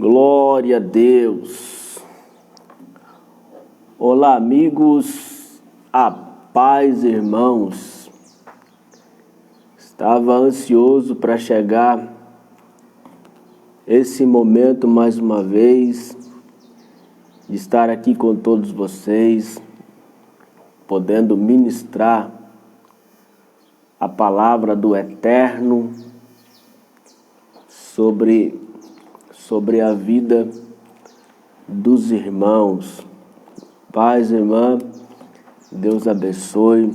Glória a Deus. Olá, amigos. A paz, irmãos. Estava ansioso para chegar esse momento mais uma vez, de estar aqui com todos vocês, podendo ministrar a palavra do Eterno sobre a vida dos irmãos. Paz, irmã, Deus abençoe.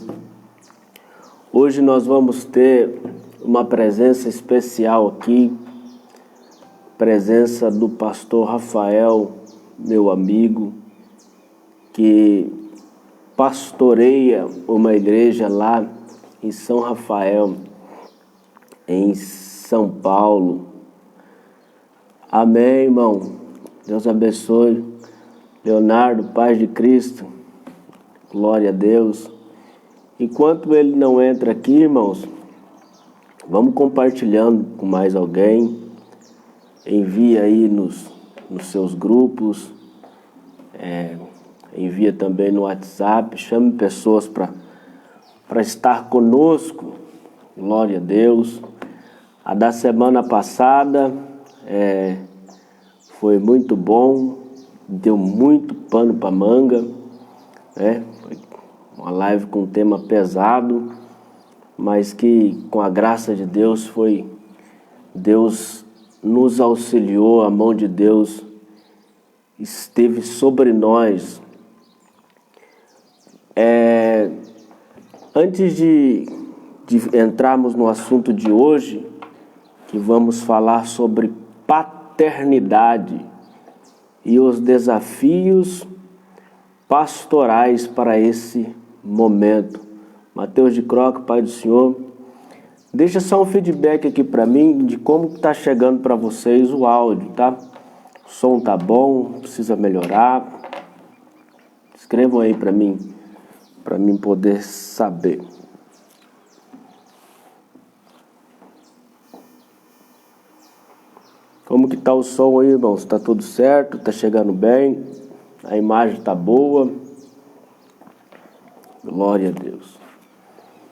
Hoje nós vamos ter uma presença especial aqui, presença do pastor Rafael, meu amigo, que pastoreia uma igreja lá em São Rafael, em São Paulo. Amém, irmão. Deus abençoe. Leonardo, paz de Cristo. Glória a Deus. Enquanto ele não entra aqui, irmãos, vamos compartilhando com mais alguém. Envia aí nos seus grupos. Envia também no WhatsApp. Chame pessoas para estar conosco. Glória a Deus. A da semana passada foi muito bom, deu muito pano para manga, né? Foi uma live com um tema pesado, mas que com a graça de Deus Deus nos auxiliou, a mão de Deus esteve sobre nós. Antes de entrarmos no assunto de hoje, que vamos falar sobre paternidade e os desafios pastorais para esse momento. Mateus de Croca, Pai do Senhor, deixa só um feedback aqui para mim de como está chegando para vocês o áudio, tá? O som tá bom, precisa melhorar. Escrevam aí para mim poder saber. Como que tá o som aí, irmãos? Tá tudo certo? Tá chegando bem? A imagem tá boa? Glória a Deus.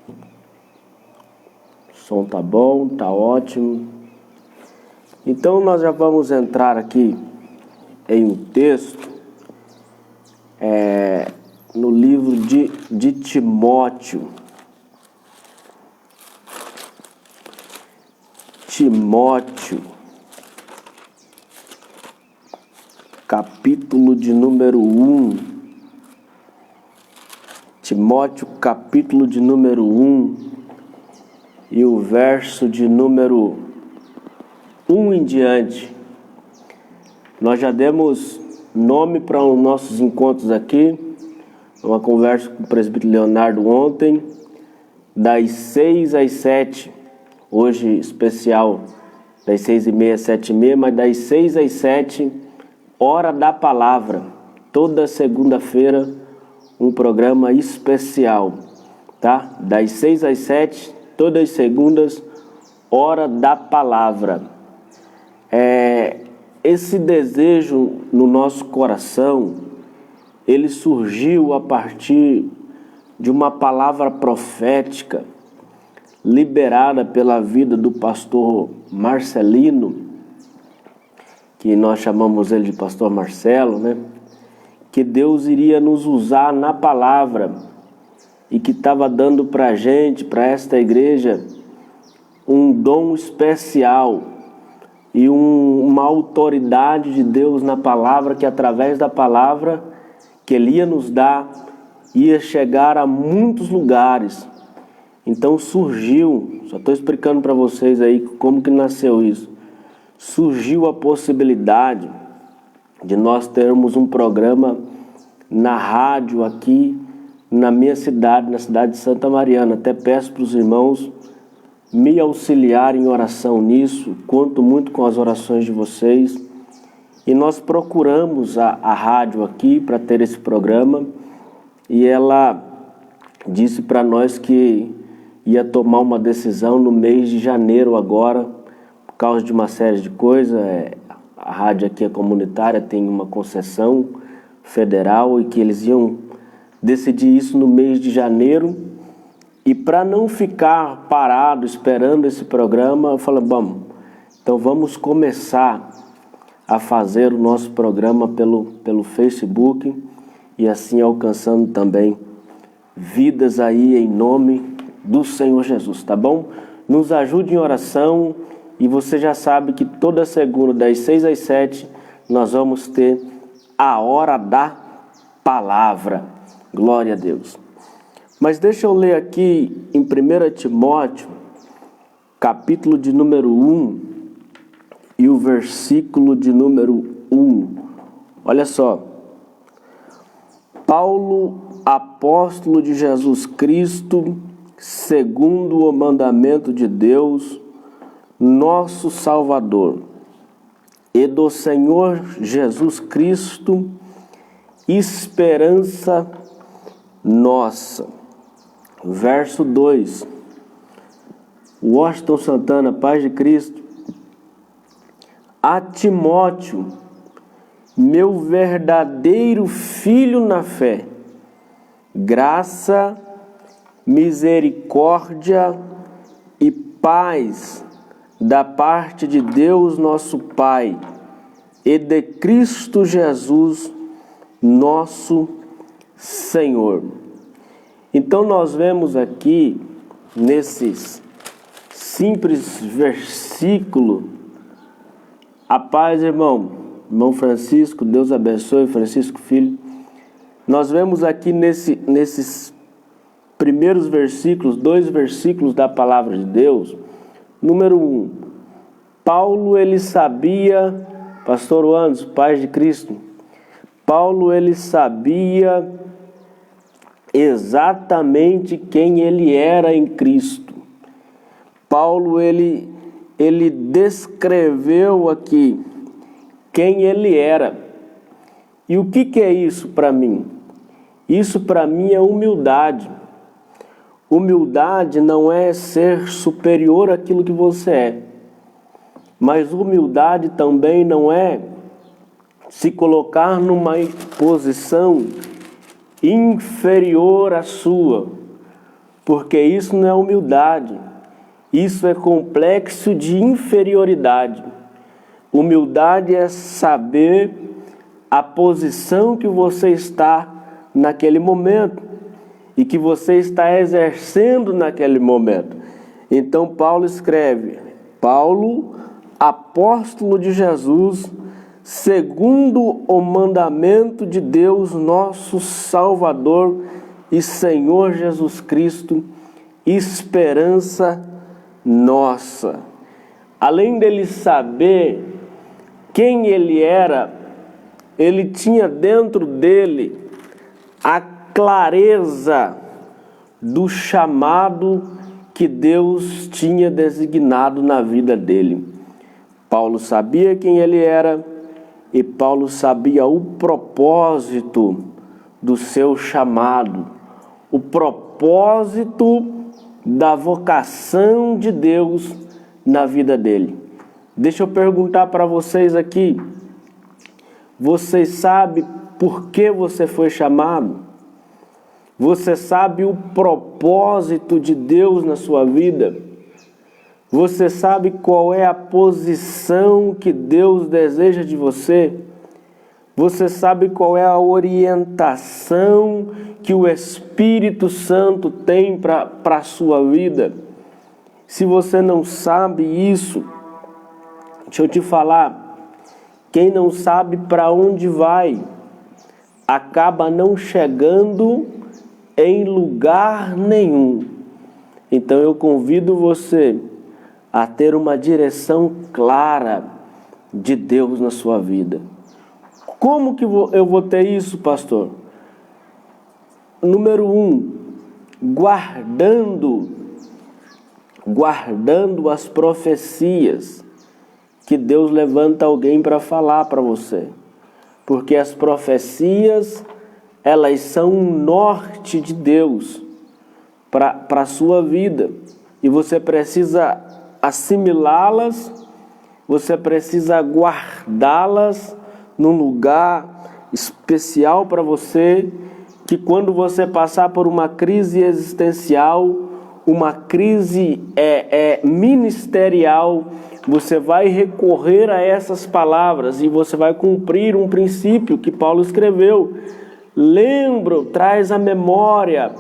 O som tá bom, tá ótimo. Então nós já vamos entrar aqui em um texto no livro de Timóteo. Capítulo de número 1. Timóteo, capítulo de número 1 e o verso de número 1 em diante. Nós já demos nome para os nossos encontros aqui, uma conversa com o presbítero Leonardo ontem, das 6 às 7, hoje especial das 6h30 às 7h30, mas das 6 às 7, Hora da Palavra, toda segunda-feira, um programa especial, tá? Das 6 às 7, todas as segundas, Hora da Palavra. Esse desejo no nosso coração, ele surgiu a partir de uma palavra profética liberada pela vida do pastor Marcelino, que nós chamamos ele de pastor Marcelo, né? Que Deus iria nos usar na palavra e que estava dando para a gente, para esta igreja, um dom especial e uma autoridade de Deus na palavra, que através da palavra que Ele ia nos dar, ia chegar a muitos lugares. Então surgiu, só estou explicando para vocês aí como que nasceu isso. Surgiu a possibilidade de nós termos um programa na rádio aqui na minha cidade, na cidade de Santa Mariana. Até peço para os irmãos me auxiliarem em oração nisso, conto muito com as orações de vocês. E nós procuramos a rádio aqui para ter esse programa, e ela disse para nós que ia tomar uma decisão no mês de janeiro agora, por causa de uma série de coisas. A rádio aqui é comunitária, tem uma concessão federal e que eles iam decidir isso no mês de janeiro. E para não ficar parado esperando esse programa, eu falei, bom, então vamos começar a fazer o nosso programa pelo Facebook e assim alcançando também vidas aí em nome do Senhor Jesus, tá bom? Nos ajude em oração e você já sabe que toda segunda, das 6 às 7, nós vamos ter a hora da palavra. Glória a Deus. Mas deixa eu ler aqui em 1 Timóteo, capítulo de número 1 e o versículo de número 1. Olha só. Paulo, apóstolo de Jesus Cristo, segundo o mandamento de Deus, nosso Salvador, e do Senhor Jesus Cristo, esperança nossa. Verso 2. Washington Santana, paz de Cristo. A Timóteo, meu verdadeiro filho na fé, graça, misericórdia e paz da parte de Deus nosso Pai e de Cristo Jesus, nosso Senhor. Então nós vemos aqui, nesses simples versículos, a paz, irmão Francisco, Deus abençoe, Francisco Filho. Nós vemos aqui nesses primeiros versículos, 2 versículos da palavra de Deus. Número 1, Paulo ele sabia, pastor Anderson, paz de Cristo, Paulo ele sabia exatamente quem ele era em Cristo. Paulo ele descreveu aqui quem ele era. E o que é isso para mim? Isso para mim é humildade. Humildade não é ser superior àquilo que você é. Mas humildade também não é se colocar numa posição inferior à sua, porque isso não é humildade, isso é complexo de inferioridade. Humildade é saber a posição que você está naquele momento e que você está exercendo naquele momento. Então Paulo escreve, Paulo, apóstolo de Jesus, segundo o mandamento de Deus, nosso Salvador e Senhor Jesus Cristo, esperança nossa. Além dele saber quem ele era, ele tinha dentro dele a clareza do chamado que Deus tinha designado na vida dele. Paulo sabia quem ele era, e Paulo sabia o propósito do seu chamado, o propósito da vocação de Deus na vida dele. Deixa eu perguntar para vocês aqui, você sabe por que você foi chamado? Você sabe o propósito de Deus na sua vida? Você sabe qual é a posição que Deus deseja de você? Você sabe qual é a orientação que o Espírito Santo tem para a sua vida? Se você não sabe isso, deixa eu te falar, quem não sabe para onde vai, acaba não chegando em lugar nenhum. Então eu convido você a ter uma direção clara de Deus na sua vida. Como que eu vou ter isso, pastor? Número 1, guardando as profecias que Deus levanta alguém para falar para você. Porque as profecias, elas são um norte de Deus para a sua vida. E você precisa assimilá-las você precisa guardá-las num lugar especial para você, que quando você passar por uma crise existencial, uma crise ministerial, você vai recorrer a essas palavras e você vai cumprir um princípio que Paulo escreveu. Lembra, traz à memória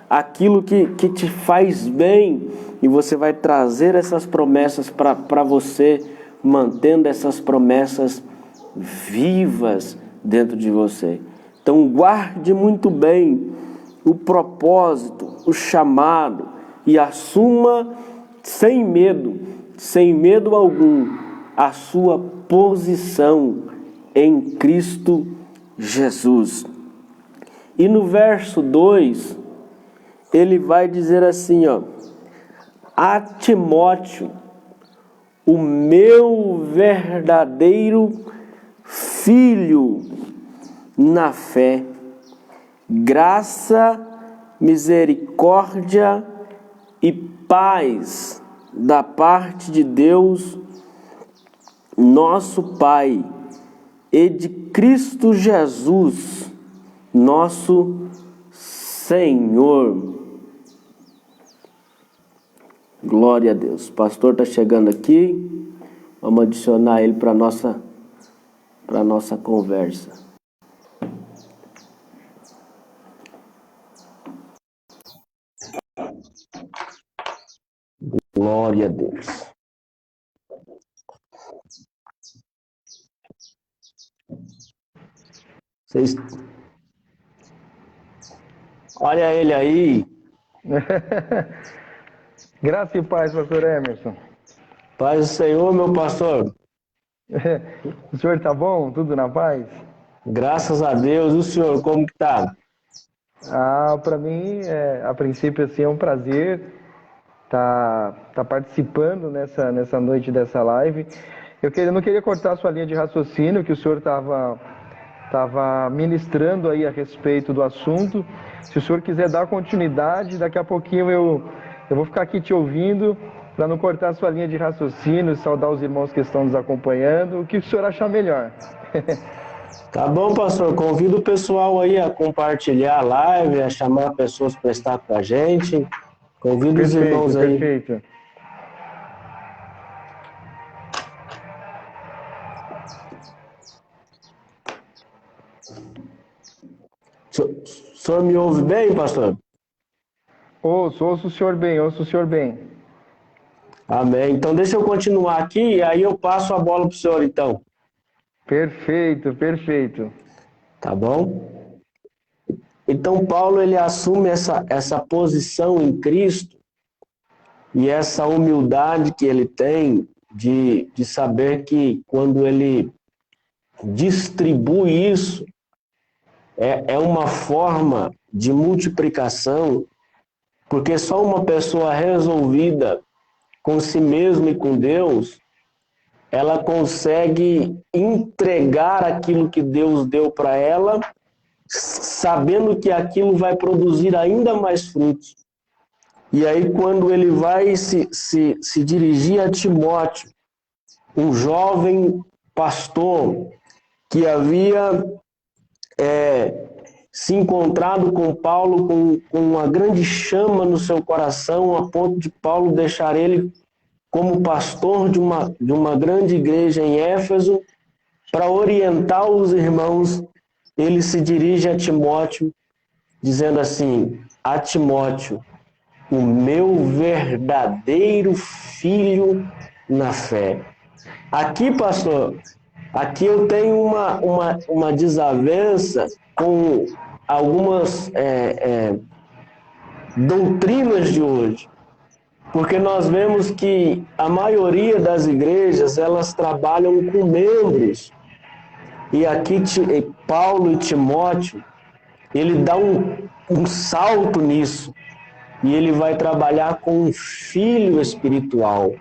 aquilo que te faz bem, e você vai trazer essas promessas para você, mantendo essas promessas vivas dentro de você. Então guarde muito bem o propósito, o chamado, e assuma sem medo algum, a sua posição em Cristo Jesus. E no verso 2, ele vai dizer assim, a Timóteo, o meu verdadeiro filho na fé, graça, misericórdia e paz da parte de Deus, nosso Pai, e de Cristo Jesus, nosso Senhor. Glória a Deus. O pastor está chegando aqui. Vamos adicionar ele para nossa conversa. Glória a Deus. Olha ele aí. Graça e paz, pastor Emerson. Paz do Senhor, meu pastor. O senhor tá bom? Tudo na paz? Graças a Deus. O senhor, como que tá? Para mim, a princípio, assim, é um prazer tá participando nessa noite dessa live. Eu não queria cortar a sua linha de raciocínio, que o senhor tava ministrando aí a respeito do assunto. Se o senhor quiser dar continuidade, daqui a pouquinho eu vou ficar aqui te ouvindo, para não cortar a sua linha de raciocínio, saudar os irmãos que estão nos acompanhando, o que o senhor achar melhor. Tá bom, pastor. Convido o pessoal aí a compartilhar a live, a chamar pessoas para estar com a gente. Convido os irmãos aí. Perfeito. O senhor me ouve bem, pastor? Ouço o senhor bem. Amém. Então deixa eu continuar aqui e aí eu passo a bola para o senhor, então. Perfeito. Tá bom? Então Paulo, ele assume essa posição em Cristo e essa humildade que ele tem de saber que quando ele distribui isso, é uma forma de multiplicação, porque só uma pessoa resolvida com si mesma e com Deus, ela consegue entregar aquilo que Deus deu para ela, sabendo que aquilo vai produzir ainda mais frutos. E aí, quando ele vai se dirigir a Timóteo, um jovem pastor que havia se encontrado com Paulo com uma grande chama no seu coração, a ponto de Paulo deixar ele como pastor de uma grande igreja em Éfeso, para orientar os irmãos, ele se dirige a Timóteo, dizendo assim: a Timóteo, o meu verdadeiro filho na fé. Aqui, pastor, aqui eu tenho uma desavença com algumas doutrinas de hoje, porque nós vemos que a maioria das igrejas, elas trabalham com membros, e aqui Paulo e Timóteo, ele dá um salto nisso, e ele vai trabalhar com um filho espiritual,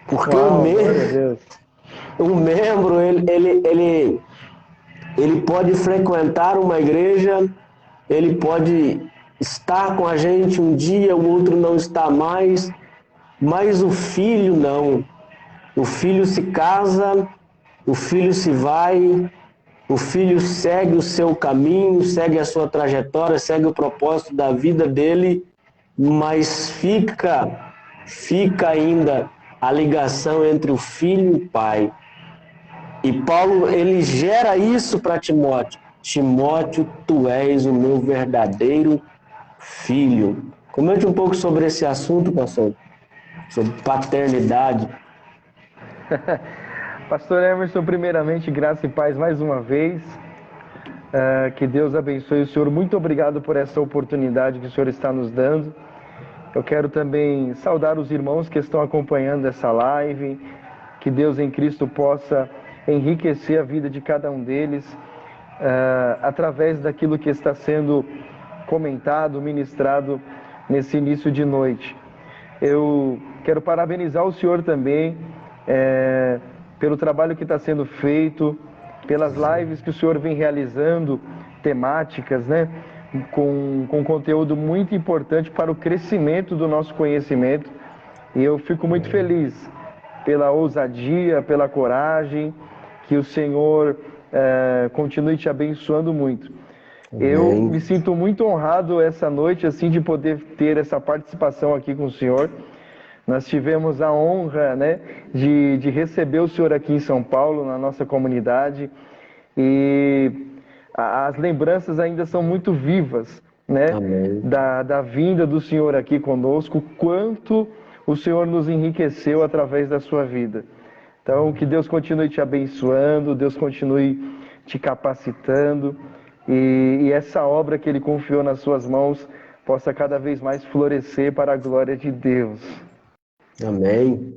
porque o membro, ele pode frequentar uma igreja, ele pode estar com a gente um dia, o outro não está mais, mas o filho não. o filho se casa, o filho se vai, o filho segue o seu caminho, segue a sua trajetória, segue o propósito da vida dele, mas fica ainda a ligação entre o filho e o pai. E Paulo, ele gera isso para Timóteo. Timóteo, tu és o meu verdadeiro filho. Comente um pouco sobre esse assunto, pastor, sobre paternidade. Pastor Emerson, primeiramente, graça e paz mais uma vez. Que Deus abençoe o senhor. Muito obrigado por essa oportunidade que o senhor está nos dando. Eu quero também saudar os irmãos que estão acompanhando essa live. Que Deus em Cristo possa enriquecer a vida de cada um deles através daquilo que está sendo comentado, ministrado nesse início de noite. Eu quero parabenizar o senhor também pelo trabalho que está sendo feito, pelas lives que o senhor vem realizando, temáticas, né? Com conteúdo muito importante para o crescimento do nosso conhecimento. E eu fico muito feliz pela ousadia, pela coragem, que o Senhor continue te abençoando muito. Eu me sinto muito honrado essa noite, assim, de poder ter essa participação aqui com o Senhor. Nós tivemos a honra, né, de receber o Senhor aqui em São Paulo, na nossa comunidade, e as lembranças ainda são muito vivas, né, da vinda do Senhor aqui conosco, quanto o Senhor nos enriqueceu através da sua vida. Então, que Deus continue te abençoando, Deus continue te capacitando, e essa obra que Ele confiou nas suas mãos possa cada vez mais florescer para a glória de Deus. Amém.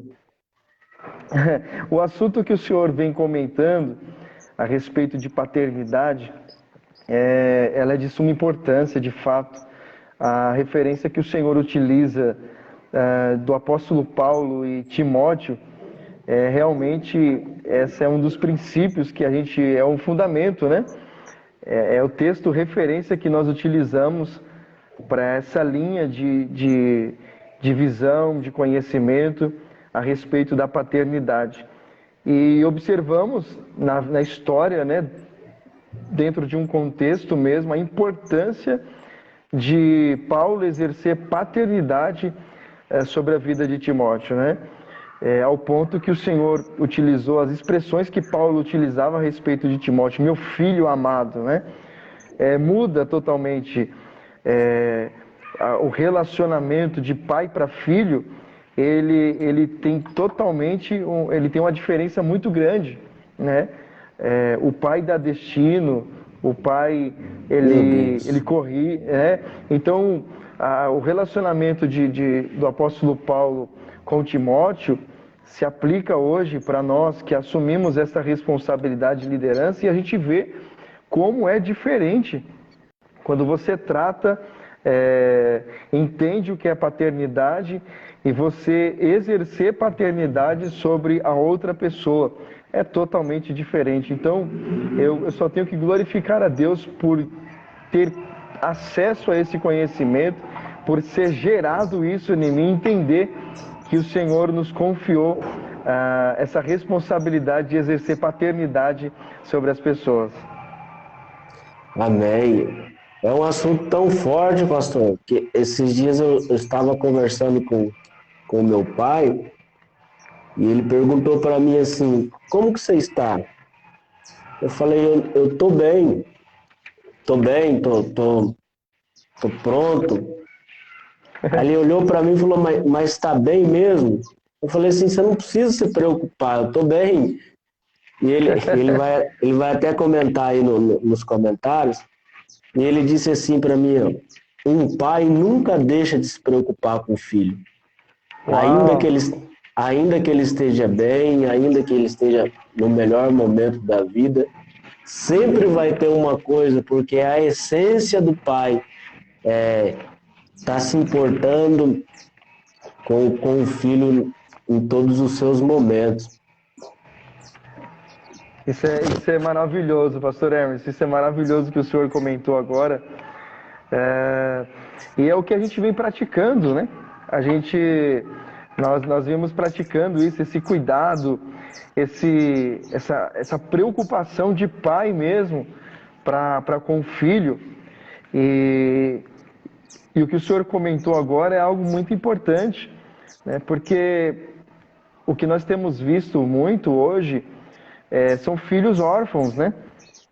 O assunto que o senhor vem comentando a respeito de paternidade, ela é de suma importância, de fato. A referência que o Senhor utiliza do apóstolo Paulo e Timóteo, realmente, esse é um dos princípios que a gente, é um fundamento, né? É o texto referência que nós utilizamos para essa linha de visão, de conhecimento a respeito da paternidade. E observamos na história, né, dentro de um contexto mesmo, a importância de Paulo exercer paternidade sobre a vida de Timóteo, né? Ao ponto que o Senhor utilizou as expressões que Paulo utilizava a respeito de Timóteo, meu filho amado, né? Muda totalmente o relacionamento de pai para filho. Ele tem totalmente, ele tem uma diferença muito grande, né? O pai dá destino, o pai ele corrige, né? Então o relacionamento do apóstolo Paulo com Timóteo se aplica hoje para nós que assumimos essa responsabilidade de liderança, e a gente vê como é diferente quando você trata, entende o que é paternidade e você exercer paternidade sobre a outra pessoa. É totalmente diferente. Então, eu só tenho que glorificar a Deus por ter acesso a esse conhecimento, por ser gerado isso em mim, entender que o Senhor nos confiou essa responsabilidade de exercer paternidade sobre as pessoas. Amém. É um assunto tão forte, pastor, que esses dias eu estava conversando com o meu pai e ele perguntou para mim assim, como que você está? Eu falei, eu estou bem, tô pronto. Aí ele olhou para mim e falou, mas está bem mesmo? Eu falei assim, você não precisa se preocupar, eu estou bem. E ele vai até comentar aí nos comentários. E ele disse assim para mim, ó, um pai nunca deixa de se preocupar com o filho. Ainda que ele esteja bem, ainda que ele esteja no melhor momento da vida, sempre vai ter uma coisa, porque a essência do pai está se importando com o filho em todos os seus momentos. Isso é maravilhoso, pastor Hermes. Isso é maravilhoso que o senhor comentou agora. E é o que a gente vem praticando, né? A gente Nós vimos praticando isso, esse cuidado, essa preocupação de pai mesmo para com o filho. E, e o que o senhor comentou agora é algo muito importante, né? Porque o que nós temos visto muito hoje são filhos órfãos, né?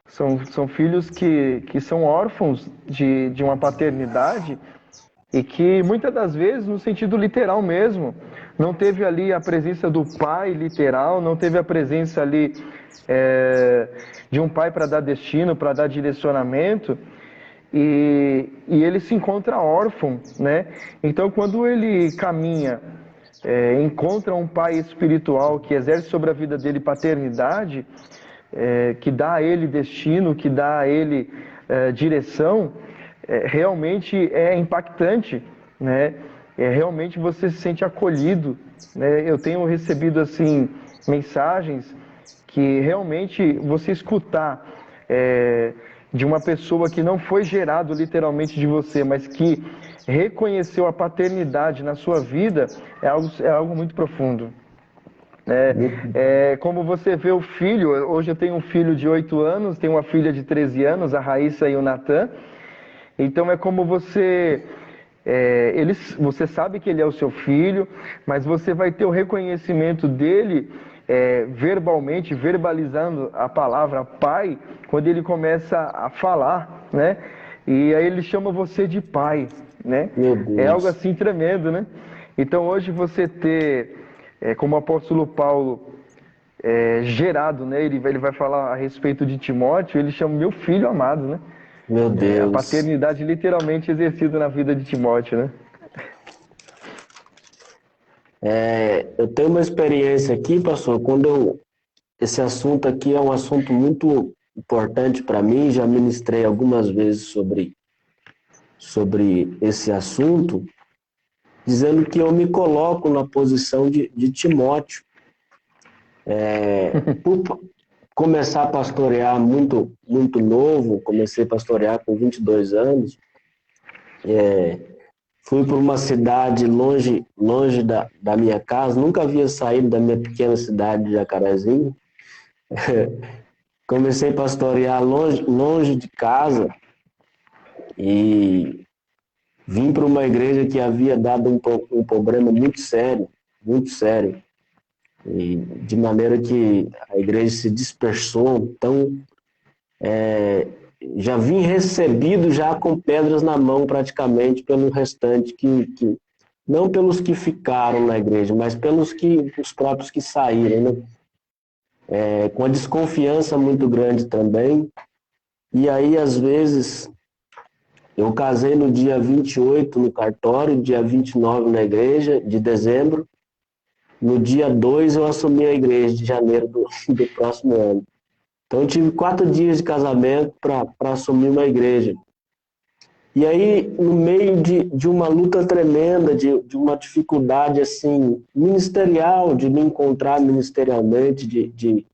São filhos que são órfãos de uma paternidade e que muitas das vezes, no sentido literal mesmo, não teve ali a presença do pai literal, não teve a presença ali de um pai para dar destino, para dar direcionamento, e ele se encontra órfão, né? Então, quando ele caminha, encontra um pai espiritual que exerce sobre a vida dele paternidade, que dá a ele destino, que dá a ele direção, realmente é impactante, né? Realmente você se sente acolhido, né? Eu tenho recebido assim mensagens que realmente você escutar de uma pessoa que não foi gerado literalmente de você, mas que reconheceu a paternidade na sua vida, é algo muito profundo. Como você vê o filho, hoje eu tenho um filho de 8 anos, tenho uma filha de 13 anos, a Raíssa e o Natan. Então é como você sabe que ele é o seu filho, mas você vai ter o reconhecimento dele verbalmente, verbalizando a palavra pai, quando ele começa a falar, né? E aí ele chama você de pai, né? Meu É algo Deus. assim tremendo, né? Então hoje você ter, como o apóstolo Paulo gerado, né? Ele vai falar a respeito de Timóteo, ele chama meu filho amado, né? Meu A Deus. paternidade literalmente exercida na vida de Timóteo, né? Eu tenho uma experiência aqui, pastor, esse assunto aqui é um assunto muito importante para mim, já ministrei algumas vezes sobre esse assunto, dizendo que eu me coloco na posição de Timóteo. Por começar a pastorear muito, muito novo, comecei a pastorear com 22 anos, fui para uma cidade longe da minha casa, nunca havia saído da minha pequena cidade de Jacarezinho. Comecei a pastorear longe de casa e vim para uma igreja que havia dado um problema muito sério, muito sério. E de maneira que a igreja se dispersou. Então, já vim recebido já com pedras na mão praticamente pelo restante, não pelos que ficaram na igreja, mas os próprios que saíram, né? Com a desconfiança muito grande também. E aí, às vezes, eu casei no dia 28 no cartório, dia 29 na igreja, de dezembro. No dia 2 eu assumi a igreja, de janeiro do próximo ano. Então eu tive 4 dias de casamento para assumir uma igreja. E aí, no meio de uma luta tremenda, de uma dificuldade assim, ministerial, de me encontrar ministerialmente, de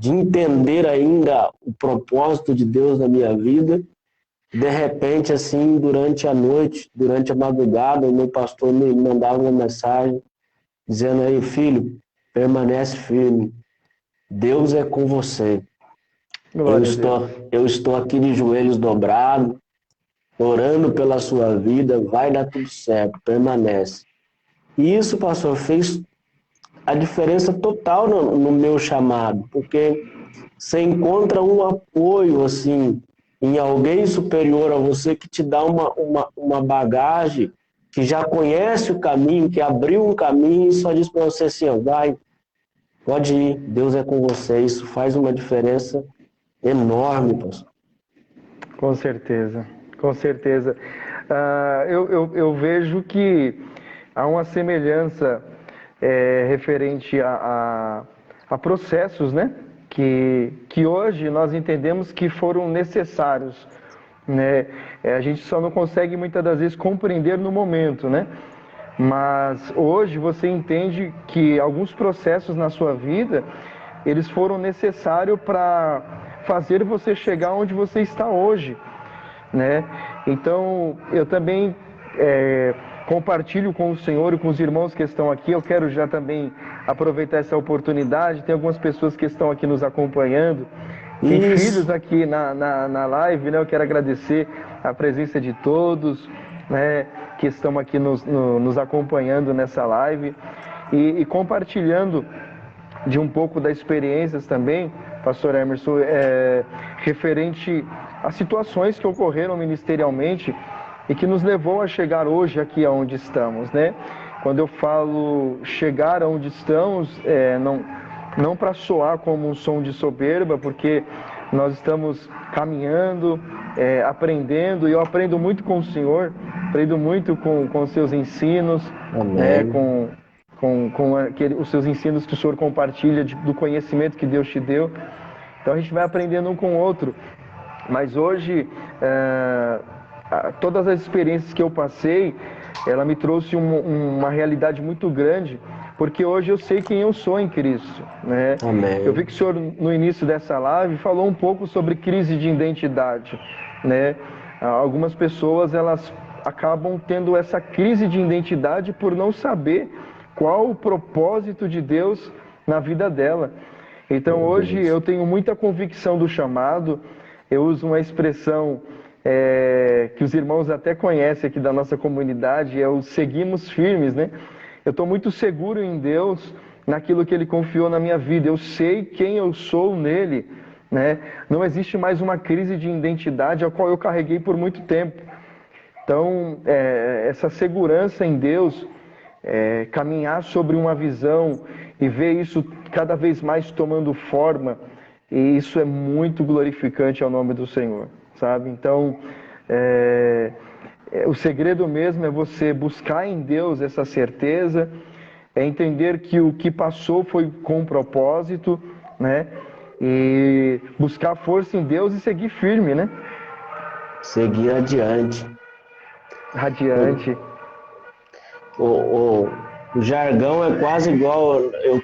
entender ainda o propósito de Deus na minha vida, de repente, assim, durante a noite, durante a madrugada, o meu pastor me mandava uma mensagem dizendo aí, filho, permanece firme, Deus é com você. Glória a Deus. Eu estou aqui de joelhos dobrados, orando pela sua vida, vai dar tudo certo, permanece. E isso, pastor, fez a diferença total no meu chamado, porque você encontra um apoio, assim, em alguém superior a você que te dá uma bagagem, que já conhece o caminho, que abriu um caminho e só diz para você assim, ó, vai, pode ir, Deus é com você. Isso faz uma diferença enorme, pastor. Com certeza, com certeza. Eu vejo que há uma semelhança referente a processos, né? Que hoje nós entendemos que foram necessários, né? A gente só não consegue muitas das vezes compreender no momento, né? Mas hoje você entende que alguns processos na sua vida, eles foram necessários para fazer você chegar onde você está hoje, né? Então, eu também compartilho com o Senhor e com os irmãos que estão aqui. Eu quero já também aproveitar essa oportunidade. Tem algumas pessoas que estão aqui nos acompanhando. Tem filhos aqui na live, né? Eu quero agradecer a presença de todos, né, que estão aqui nos acompanhando nessa live e compartilhando de um pouco das experiências também, pastor Emerson, referente a situações que ocorreram ministerialmente e que nos levou a chegar hoje aqui aonde estamos, né? Quando eu falo chegar aonde estamos, não para soar como um som de soberba, porque nós estamos caminhando, aprendendo, e eu aprendo muito com o Senhor, aprendo muito com os seus ensinos, né, com os seus ensinos que o Senhor compartilha do conhecimento que Deus te deu. Então a gente vai aprendendo um com o outro. Mas hoje, todas as experiências que eu passei, ela me trouxe uma realidade muito grande, porque hoje eu sei quem eu sou em Cristo, né? Amém. Eu vi que o Senhor, no início dessa live, falou um pouco sobre crise de identidade, né? Algumas pessoas, elas acabam tendo essa crise de identidade por não saber qual o propósito de Deus na vida dela. Então hoje eu tenho muita convicção do chamado. Eu uso uma expressão que os irmãos até conhecem aqui da nossa comunidade, é o seguimos firmes, né? Eu estou muito seguro em Deus, naquilo que Ele confiou na minha vida. Eu sei quem eu sou nele, né? Não existe mais uma crise de identidade a qual eu carreguei por muito tempo. Então, essa segurança em Deus, caminhar sobre uma visão e ver isso cada vez mais tomando forma, e isso é muito glorificante ao nome do Senhor, sabe? Então, o segredo mesmo é você buscar em Deus essa certeza, é entender que o que passou foi com propósito, né? E buscar força em Deus e seguir firme, né? Seguir adiante. Radiante. O jargão é quase igual, eu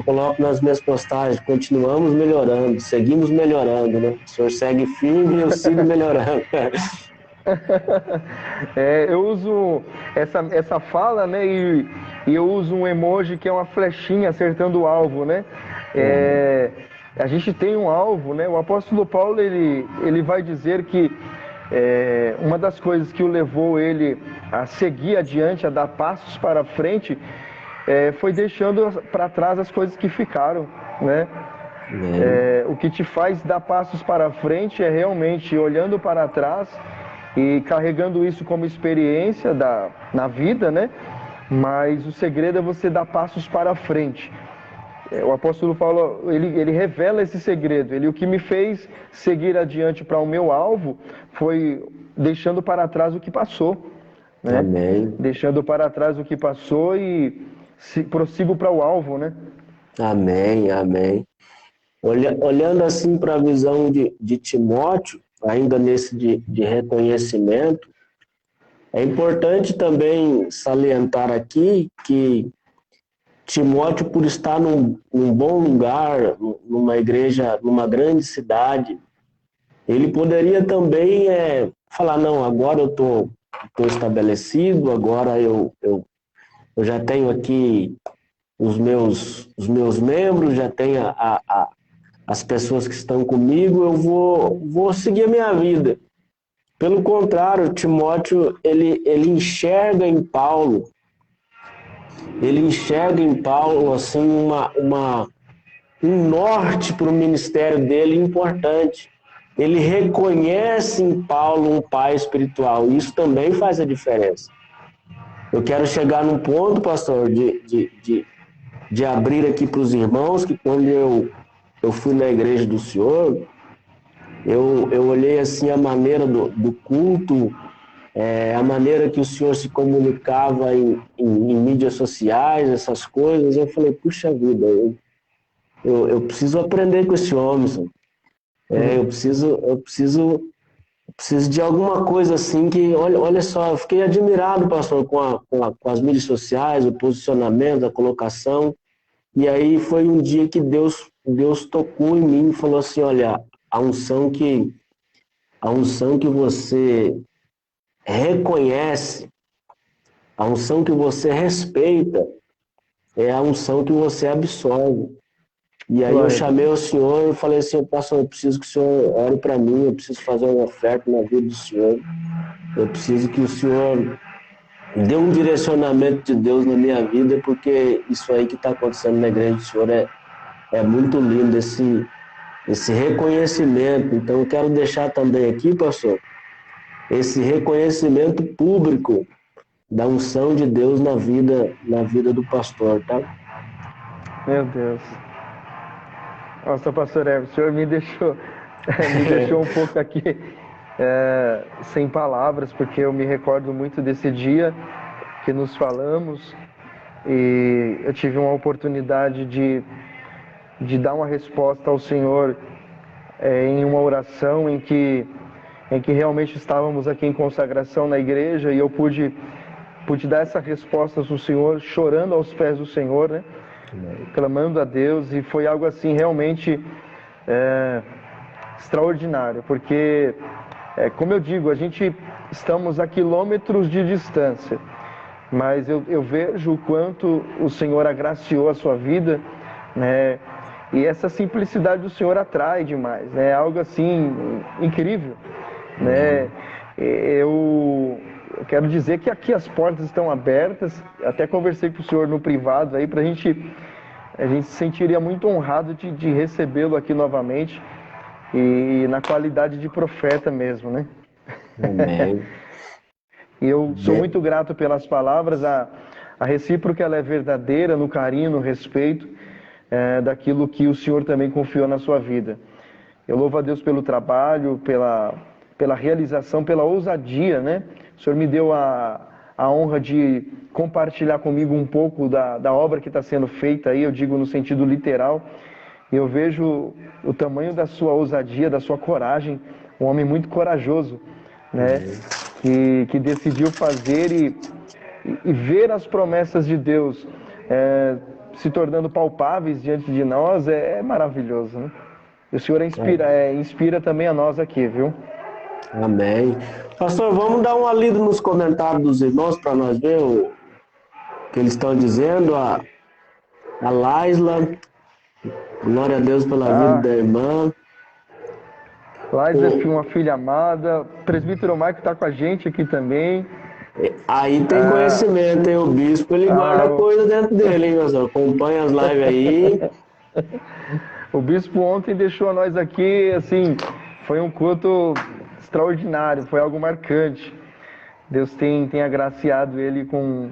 coloco nas minhas postagens, continuamos melhorando, seguimos melhorando, né? O senhor segue firme e eu sigo melhorando. Eu uso essa fala, né? E eu uso um emoji que é uma flechinha acertando o alvo, né? A gente tem um alvo, né? O apóstolo Paulo, ele vai dizer que uma das coisas que o levou ele a seguir adiante, a dar passos para frente, foi deixando para trás as coisas que ficaram, né? O que te faz dar passos para frente é realmente olhando para trás e carregando isso como experiência na vida, né? Mas o segredo é você dar passos para frente. O apóstolo Paulo, ele revela esse segredo. O que me fez seguir adiante para o meu alvo foi deixando para trás o que passou, né? Amém. Deixando para trás o que passou e prossigo para o alvo, né? Amém, amém. Olhando assim para a visão de Timóteo, ainda nesse de reconhecimento, é importante também salientar aqui que Timóteo, por estar num bom lugar, numa igreja, numa grande cidade, ele poderia também falar, não, agora eu estou estabelecido, agora eu já tenho aqui os meus membros, já tenho as pessoas que estão comigo, eu vou seguir a minha vida. Pelo contrário, Timóteo, ele enxerga em Paulo assim, um norte para o ministério dele importante. Ele reconhece em Paulo um pai espiritual. Isso também faz a diferença. Eu quero chegar num ponto, pastor, de abrir aqui para os irmãos, que quando eu fui na igreja do senhor, eu olhei assim a maneira do culto, a maneira que o senhor se comunicava em mídias sociais, essas coisas. Eu falei, puxa vida, eu preciso aprender com esse homem, senhor. Eu preciso de alguma coisa assim que, olha só, eu fiquei admirado, pastor, com as mídias sociais, o posicionamento, a colocação. E aí foi um dia que Deus tocou em mim e falou assim, olha, a unção que você reconhece A unção que você respeita é a unção que você absorve. E aí eu chamei o senhor e falei assim, pastor, eu preciso que o senhor ore para mim, eu preciso fazer uma oferta na vida do senhor, eu preciso que o senhor dê um direcionamento de Deus na minha vida, porque isso aí que está acontecendo na igreja do senhor é muito lindo, esse reconhecimento. Então eu quero deixar também aqui, pastor, esse reconhecimento público da unção de Deus na vida do pastor, tá? Meu Deus. Nossa, pastor Everton, o senhor me deixou um pouco aqui sem palavras, porque eu me recordo muito desse dia que nos falamos e eu tive uma oportunidade de dar uma resposta ao Senhor em uma oração em que realmente estávamos aqui em consagração na igreja e eu pude dar essa resposta ao Senhor, chorando aos pés do Senhor, né? Clamando a Deus, e foi algo assim realmente extraordinário, porque, como eu digo, a gente estamos a quilômetros de distância, mas eu vejo o quanto o Senhor agraciou a sua vida, né? E essa simplicidade do Senhor atrai demais, né? É algo assim incrível, né? Eu quero dizer que aqui as portas estão abertas. Até conversei com o senhor no privado aí a gente se sentiria muito honrado de recebê-lo aqui novamente e na qualidade de profeta mesmo, né? Amém. E eu sou muito grato pelas palavras. A recíproca ela é verdadeira no carinho, no respeito daquilo que o senhor também confiou na sua vida. Eu louvo a Deus pelo trabalho, pela realização, pela ousadia, né? O senhor me deu a honra de compartilhar comigo um pouco da obra que está sendo feita aí, eu digo no sentido literal. E eu vejo o tamanho da sua ousadia, da sua coragem, um homem muito corajoso, né? Que decidiu fazer e ver as promessas de Deus se tornando palpáveis diante de nós é maravilhoso, né? E o Senhor inspira também a nós aqui, viu? Amém. Pastor, vamos dar uma lida nos comentários dos irmãos para nós ver o que eles estão dizendo. A Laisla, glória a Deus pela vida da irmã. Laisla, uma filha amada. O presbítero Maico está com a gente aqui também. Aí tem conhecimento, hein? O bispo, ele guarda coisa dentro dele, hein, pessoal? Acompanha as lives aí. O bispo ontem deixou a nós aqui, assim, foi um culto extraordinário, foi algo marcante. Deus tem agraciado ele com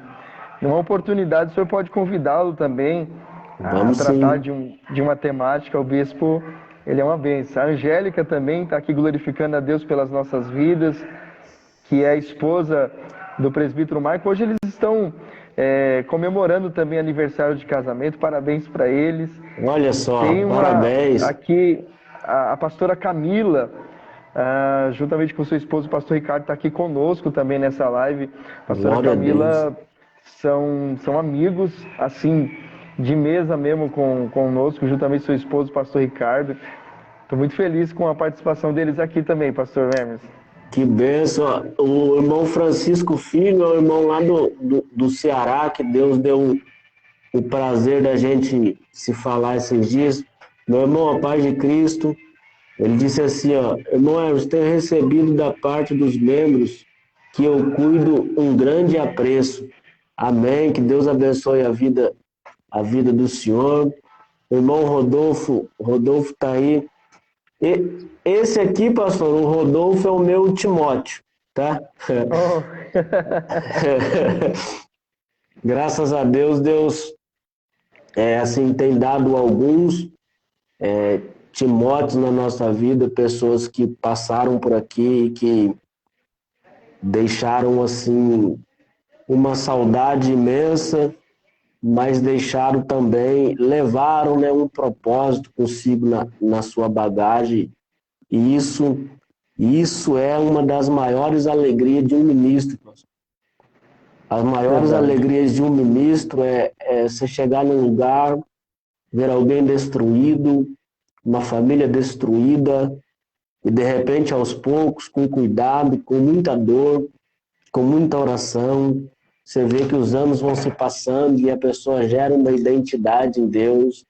uma oportunidade. O senhor pode convidá-lo também a tratar de uma temática. O bispo, ele é uma bênção. A Angélica também está aqui glorificando a Deus pelas nossas vidas, que é a esposa do presbítero Marco. Hoje eles estão comemorando também aniversário de casamento. Parabéns para eles. Olha só, parabéns. Aqui a pastora Camila, juntamente com seu esposo, o pastor Ricardo, está aqui conosco também nessa live. A pastora Camila são amigos, assim, de mesa mesmo conosco, juntamente com seu esposo, o pastor Ricardo. Estou muito feliz com a participação deles aqui também, pastor Hermes. Que bênção. O irmão Francisco Filho é o irmão lá do Ceará, que Deus deu o prazer da gente se falar esses dias. Meu irmão, a paz de Cristo, ele disse assim, ó, irmão Hermes, tenho recebido da parte dos membros que eu cuido um grande apreço. Amém, que Deus abençoe a vida do senhor. O irmão Rodolfo está aí. E esse aqui, pastor, o Rodolfo é o meu Timóteo, tá? Oh. Graças a Deus, Deus assim, tem dado alguns Timóteos na nossa vida, pessoas que passaram por aqui e que deixaram assim uma saudade imensa, mas deixaram também, levaram, né, um propósito consigo na sua bagagem, e isso é uma das maiores alegrias de um ministro. As maiores alegrias de um ministro é você chegar num lugar, ver alguém destruído, uma família destruída, e de repente, aos poucos, com cuidado, com muita dor, com muita oração, você vê que os anos vão se passando e a pessoa gera uma identidade em Deus,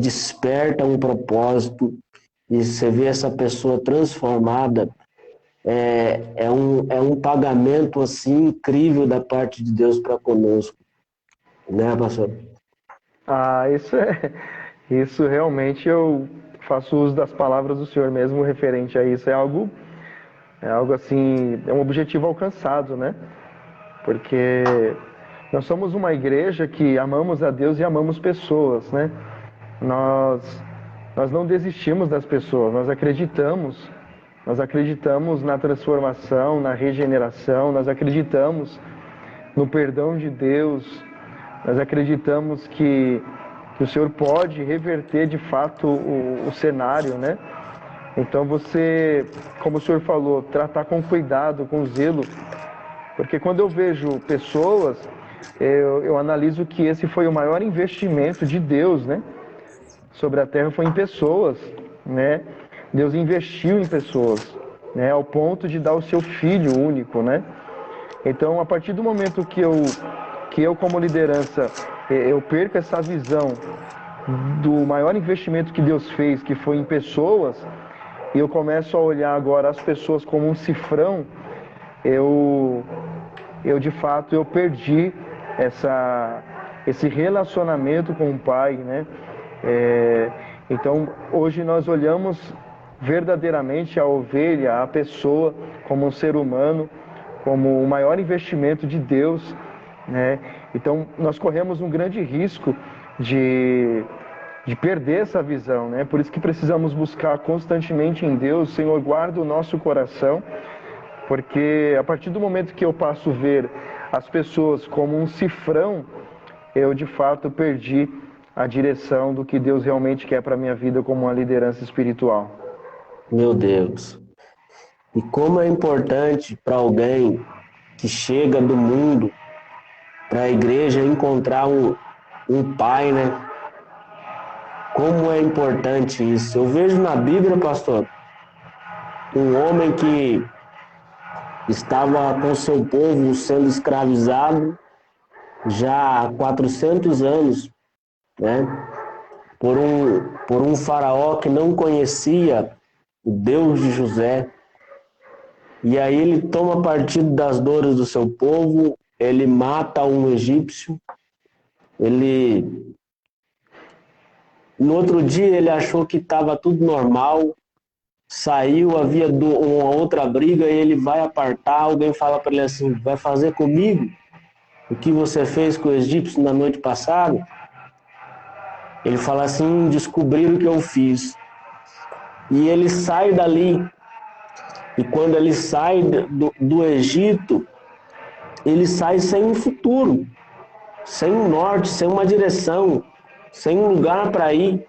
desperta um propósito, e você vê essa pessoa transformada. É um pagamento assim incrível da parte de Deus para conosco, né, pastor? Isso realmente eu faço uso das palavras do Senhor mesmo referente a isso. É algo assim, é um objetivo alcançado, né? Porque nós somos uma igreja que amamos a Deus e amamos pessoas, né? Nós não desistimos das pessoas, nós acreditamos na transformação, na regeneração, nós acreditamos no perdão de Deus, nós acreditamos que o Senhor pode reverter de fato o cenário, né? Então você, como o Senhor falou, tratar com cuidado, com zelo, porque quando eu vejo pessoas, eu analiso que esse foi o maior investimento de Deus, né? Sobre a terra foi em pessoas, né? Deus investiu em pessoas, né? Ao ponto de dar o seu Filho único, né? Então, a partir do momento que eu como liderança, eu perco essa visão do maior investimento que Deus fez, que foi em pessoas, e eu começo a olhar agora as pessoas como um cifrão, eu de fato eu perdi esse relacionamento com o Pai, né? Então hoje nós olhamos verdadeiramente a ovelha, a pessoa, como um ser humano, como o maior investimento de Deus, né? Então nós corremos um grande risco de perder essa visão, né? Por isso que precisamos buscar constantemente em Deus. Senhor, guarda o nosso coração, porque a partir do momento que eu passo a ver as pessoas como um cifrão, eu de fato perdi a direção do que Deus realmente quer para a minha vida como uma liderança espiritual. Meu Deus! E como é importante para alguém que chega do mundo para a igreja encontrar um pai, né? Como é importante isso. Eu vejo na Bíblia, pastor, um homem que estava com seu povo sendo escravizado já há 400 anos, né? Por um faraó que não conhecia o Deus de José. E aí ele toma partido das dores do seu povo, ele mata um egípcio, no outro dia ele achou que estava tudo normal, saiu, havia uma outra briga e ele vai apartar, alguém fala para ele assim, vai fazer comigo o que você fez com o egípcio na noite passada? Ele fala assim, descobriram o que eu fiz. E ele sai dali. E quando ele sai do Egito, ele sai sem um futuro, sem um norte, sem uma direção, sem um lugar para ir.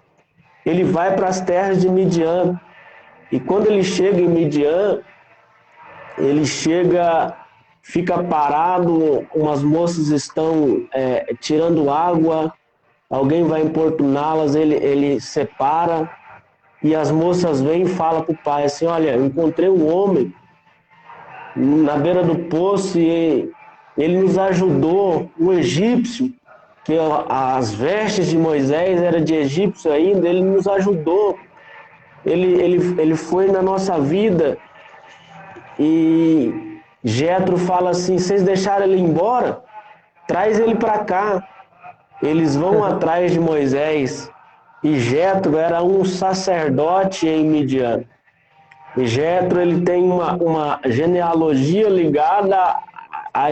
Ele vai para as terras de Midian. E quando ele chega em Midian, fica parado, umas moças estão tirando água, alguém vai importuná-las, ele separa, e as moças vêm e falam para o pai assim, olha, encontrei um homem na beira do poço e ele nos ajudou, um egípcio, que as vestes de Moisés eram de egípcio ainda, ele nos ajudou, ele foi na nossa vida. E Jetro fala assim, vocês deixaram ele embora? Traz ele para cá. Eles vão atrás de Moisés. E Jetro era um sacerdote em Midian. E Jetro, ele tem uma genealogia ligada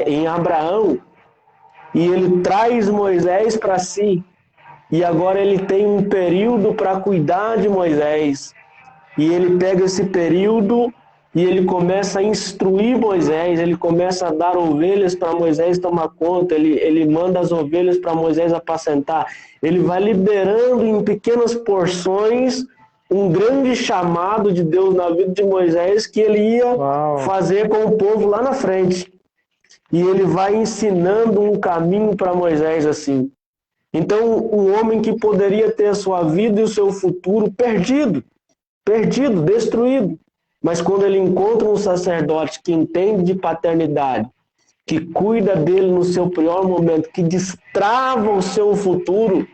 em Abraão. E ele traz Moisés para si. E agora ele tem um período para cuidar de Moisés. E ele pega esse período e ele começa a instruir Moisés, ele começa a dar ovelhas para Moisés tomar conta, ele manda as ovelhas para Moisés apacentar. Ele vai liberando em pequenas porções um grande chamado de Deus na vida de Moisés que ele ia fazer com o povo lá na frente. E ele vai ensinando um caminho para Moisés assim. Então, um homem que poderia ter a sua vida e o seu futuro perdido, destruído. Mas quando ele encontra um sacerdote que entende de paternidade, que cuida dele no seu pior momento, que destrava o seu futuro,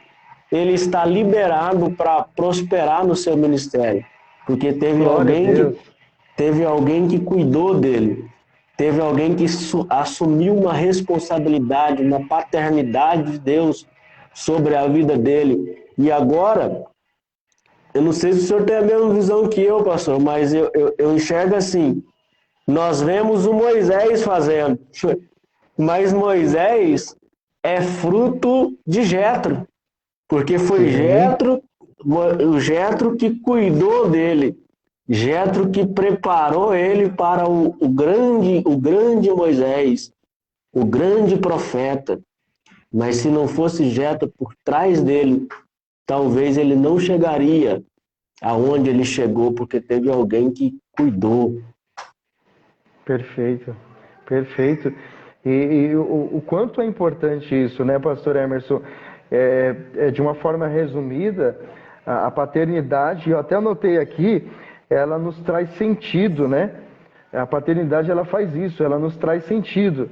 ele está liberado para prosperar no seu ministério. Porque Glória a Deus. teve alguém que cuidou dele, teve alguém que assumiu uma responsabilidade, uma paternidade de Deus sobre a vida dele. E agora, eu não sei se o senhor tem a mesma visão que eu, pastor, mas eu enxergo assim, nós vemos o Moisés fazendo, mas Moisés é fruto de Jetro, porque foi Sim, O Jetro que cuidou dele, Jetro que preparou ele para o grande Moisés, o grande profeta. Mas se não fosse Jetro por trás dele, talvez ele não chegaria aonde ele chegou, porque teve alguém que cuidou. perfeito, perfeito. E o quanto é importante isso, né, pastor Emerson? De uma forma resumida, a paternidade, eu até anotei aqui, ela nos traz sentido, né? A paternidade, ela faz isso, ela nos traz sentido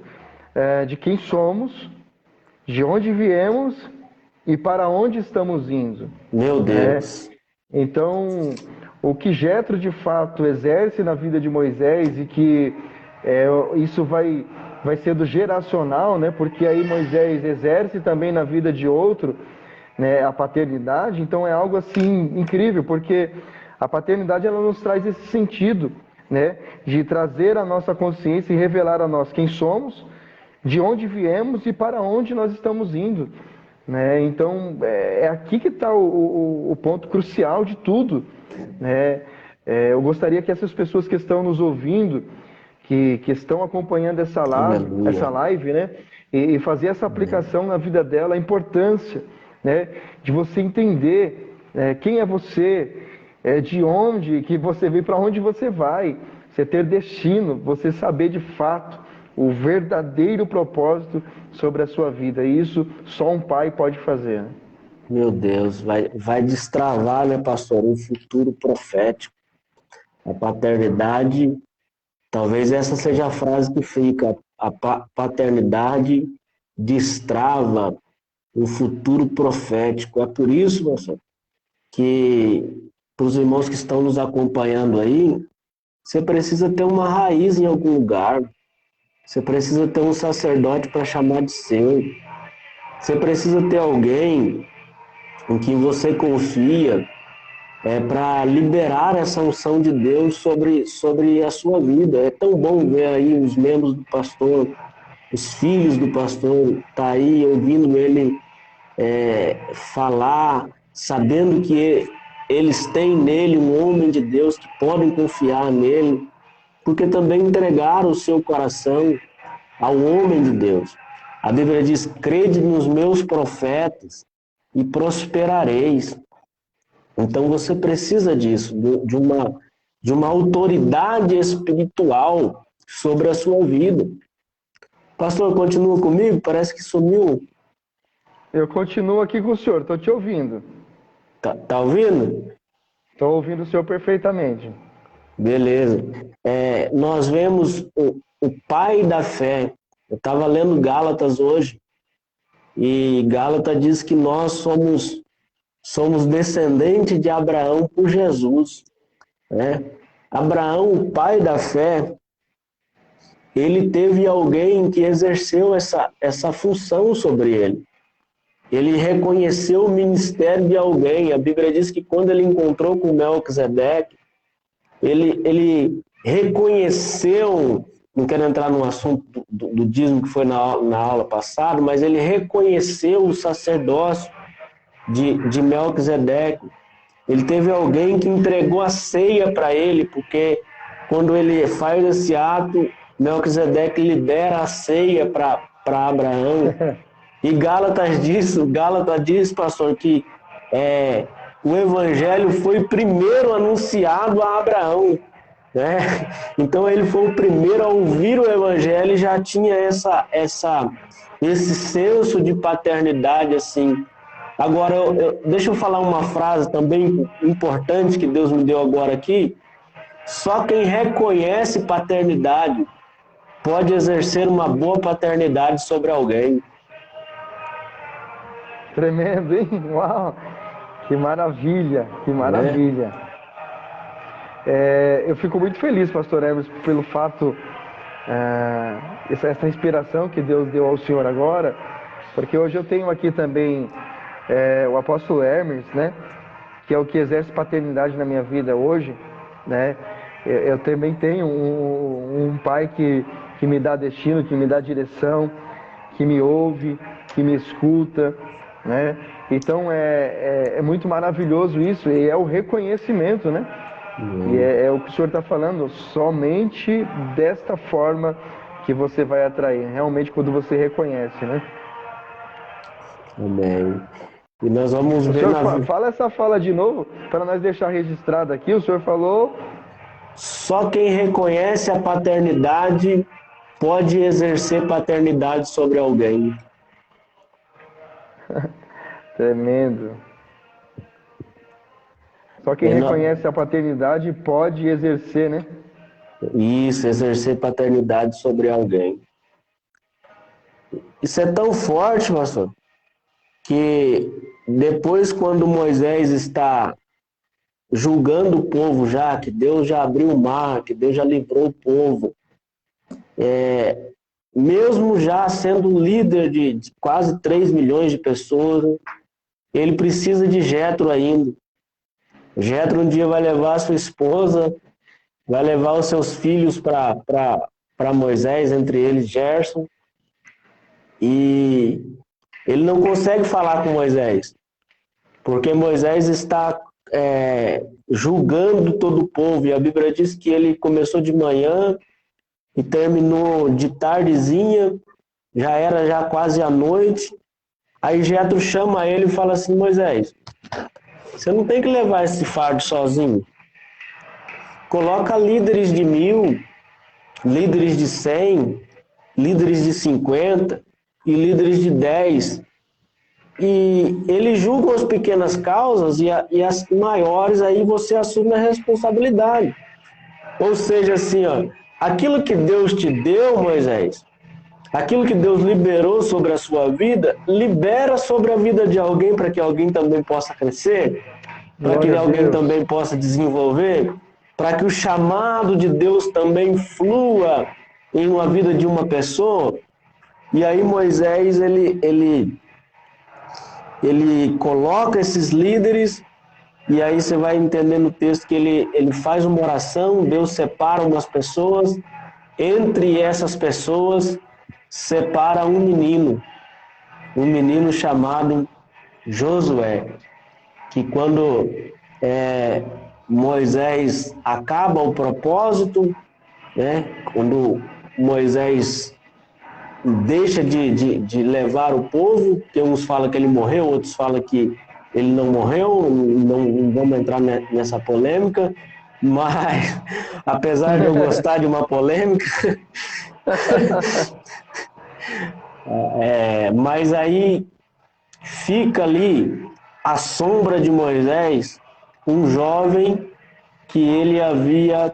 de quem somos, de onde viemos e para onde estamos indo, Meu né? Deus, Então, o que Jetro de fato exerce na vida de Moisés e que isso vai ser do geracional, né? Porque aí Moisés exerce também na vida de outro, né? A paternidade. Então é algo assim incrível, porque a paternidade ela nos traz esse sentido, né? De trazer a nossa consciência e revelar a nós quem somos, de onde viemos e para onde nós estamos indo. Né? Então, é aqui que está o ponto crucial de tudo. Né? Eu gostaria que essas pessoas que estão nos ouvindo, que estão acompanhando essa aleluia. live, né? E fazer essa aplicação na vida dela, a importância, né? De você entender quem é você, de onde que você veio, para onde você vai, você ter destino, você saber de fato o verdadeiro propósito sobre a sua vida. E isso só um pai pode fazer. Né? Meu Deus, vai destravar, né, pastor, um futuro profético. A paternidade, talvez essa seja a frase que fica, a paternidade destrava um futuro profético. É por isso, pastor, que para os irmãos que estão nos acompanhando aí, você precisa ter uma raiz em algum lugar, você precisa ter um sacerdote para chamar de seu, você precisa ter alguém em quem você confia, para liberar essa unção de Deus sobre a sua vida. É tão bom ver aí os membros do pastor, os filhos do pastor, tá aí ouvindo ele falar, sabendo que eles têm nele um homem de Deus, que podem confiar nele, porque também entregaram o seu coração ao homem de Deus. A Bíblia diz: crede nos meus profetas e prosperareis. Então você precisa disso, de uma autoridade espiritual sobre a sua vida. Pastor, continua comigo? Parece que sumiu. Eu continuo aqui com o senhor, estou te ouvindo. Tá ouvindo? Estou ouvindo o senhor perfeitamente. Beleza. Nós vemos o pai da fé. Eu estava lendo Gálatas hoje, e Gálatas diz que nós somos descendentes de Abraão por Jesus. Né? Abraão, o pai da fé, ele teve alguém que exerceu essa função sobre ele. Ele reconheceu o ministério de alguém. A Bíblia diz que quando ele encontrou com Melquisedeque, ele reconheceu, não quero entrar no assunto do dízimo que foi na aula passada, mas ele reconheceu o sacerdócio de Melquisedeque. Ele teve alguém que entregou a ceia para ele, porque quando ele faz esse ato, Melquisedeque libera a ceia para Abraão. E Gálatas diz, pastor, que o evangelho foi primeiro anunciado a Abraão. Né? Então ele foi o primeiro a ouvir o evangelho e já tinha esse senso de paternidade assim. Agora, deixa eu falar uma frase também importante que Deus me deu agora aqui. Só quem reconhece paternidade pode exercer uma boa paternidade sobre alguém. Tremendo, hein? Uau! Que maravilha, que maravilha. Eu fico muito feliz, pastor Hermes, pelo fato, essa inspiração que Deus deu ao senhor agora, porque hoje eu tenho aqui também o apóstolo Hermes, né? Que é o que exerce paternidade na minha vida hoje, né? Eu também tenho um pai que me dá destino, que me dá direção, que me ouve, que me escuta, né? Então é muito maravilhoso isso, e é o reconhecimento, né? E é o que o senhor está falando, somente desta forma que você vai atrair, realmente quando você reconhece, né? Amém. E nós vamos O ver senhor na... fala essa fala de novo, para nós deixar registrado aqui. O senhor falou... Só quem reconhece a paternidade pode exercer paternidade sobre alguém. Tremendo. Só quem reconhece a paternidade pode exercer, né? Isso, exercer paternidade sobre alguém. Isso é tão forte, pastor, que depois, quando Moisés está julgando o povo já, que Deus já abriu o mar, que Deus já livrou o povo, mesmo já sendo líder de quase 3 milhões de pessoas, ele precisa de Jetro ainda. Jetro um dia vai levar a sua esposa, vai levar os seus filhos para Moisés, entre eles Gerson, e ele não consegue falar com Moisés, porque Moisés está julgando todo o povo, e a Bíblia diz que ele começou de manhã e terminou de tardezinha, já era já quase à noite. Aí Jetro chama ele e fala assim: Moisés, você não tem que levar esse fardo sozinho. Coloca líderes de 1.000, líderes de 100, líderes de 50 e líderes de 10. E eles julgam as pequenas causas e as maiores, aí você assume a responsabilidade. Ou seja, assim, ó, aquilo que Deus te deu, Moisés, aquilo que Deus liberou sobre a sua vida, libera sobre a vida de alguém para que alguém também possa crescer, para que alguém também possa desenvolver, para que o chamado de Deus também flua em uma vida de uma pessoa. E aí Moisés, ele coloca esses líderes, e aí você vai entender no texto que ele faz uma oração, Deus separa umas pessoas, entre essas pessoas separa um menino chamado Josué, que quando Moisés acaba o propósito, né, quando Moisés deixa de levar o povo, que uns falam que ele morreu, outros falam que ele não morreu, não vamos entrar nessa polêmica, mas apesar de eu gostar de uma polêmica, mas aí fica ali à sombra de Moisés um jovem que ele havia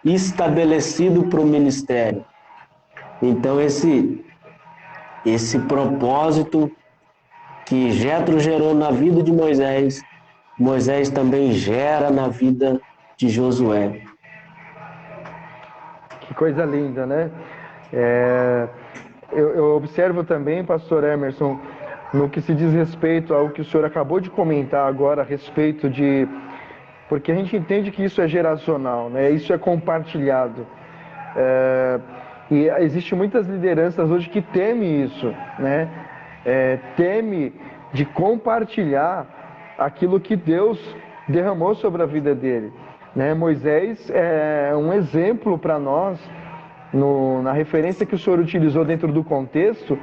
estabelecido para o ministério. Então esse propósito que Jetro gerou na vida de Moisés, Moisés também gera na vida de Josué. Que coisa linda, né? Eu observo também, pastor Emerson, no que se diz respeito ao que o senhor acabou de comentar agora a respeito de... Porque a gente entende que isso é geracional, né? Isso é compartilhado. E existe muitas lideranças hoje que temem isso, né? Teme de compartilhar aquilo que Deus derramou sobre a vida dele, né? Moisés é um exemplo para nós, na referência que o senhor utilizou dentro do contexto,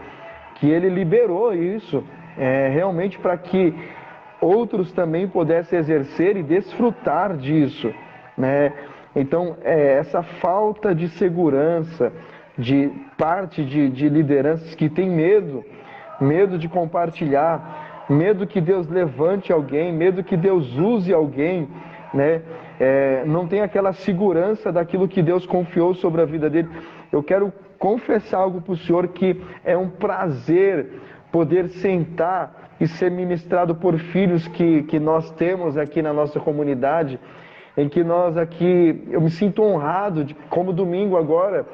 que ele liberou isso, realmente para que outros também pudessem exercer e desfrutar disso, né? Então, essa falta de segurança de parte de lideranças que tem medo de compartilhar, medo que Deus levante alguém, medo que Deus use alguém, né? Não tem aquela segurança daquilo que Deus confiou sobre a vida dele. eu quero confessar algo para o Senhor, que é um prazer poder sentar e ser ministrado por filhos que nós temos aqui na nossa comunidade, em que nós aqui, eu me sinto honrado, como domingo agora,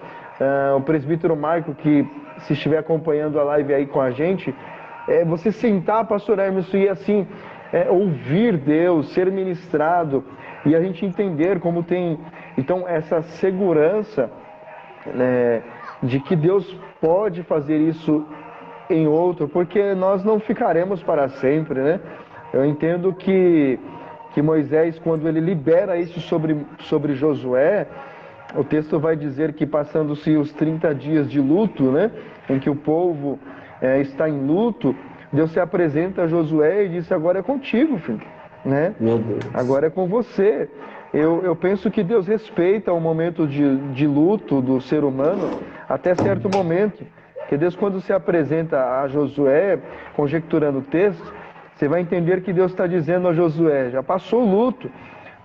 o presbítero Marco, que se estiver acompanhando a live aí com a gente, você sentar, pastor Hermes, e assim, ouvir Deus, ser ministrado, e a gente entender como tem, então, essa segurança, né, de que Deus pode fazer isso em outro, porque nós não ficaremos para sempre, né? Eu entendo que Moisés, quando ele libera isso sobre Josué, o texto vai dizer que passando-se os 30 dias de luto, né, em que o povo está em luto, Deus se apresenta a Josué e disse: agora é contigo, filho, né? Meu Deus. Agora é com você. Eu penso que Deus respeita o momento de luto do ser humano até certo momento. Porque Deus, quando se apresenta a Josué, conjecturando o texto, você vai entender que Deus está dizendo a Josué: já passou o luto,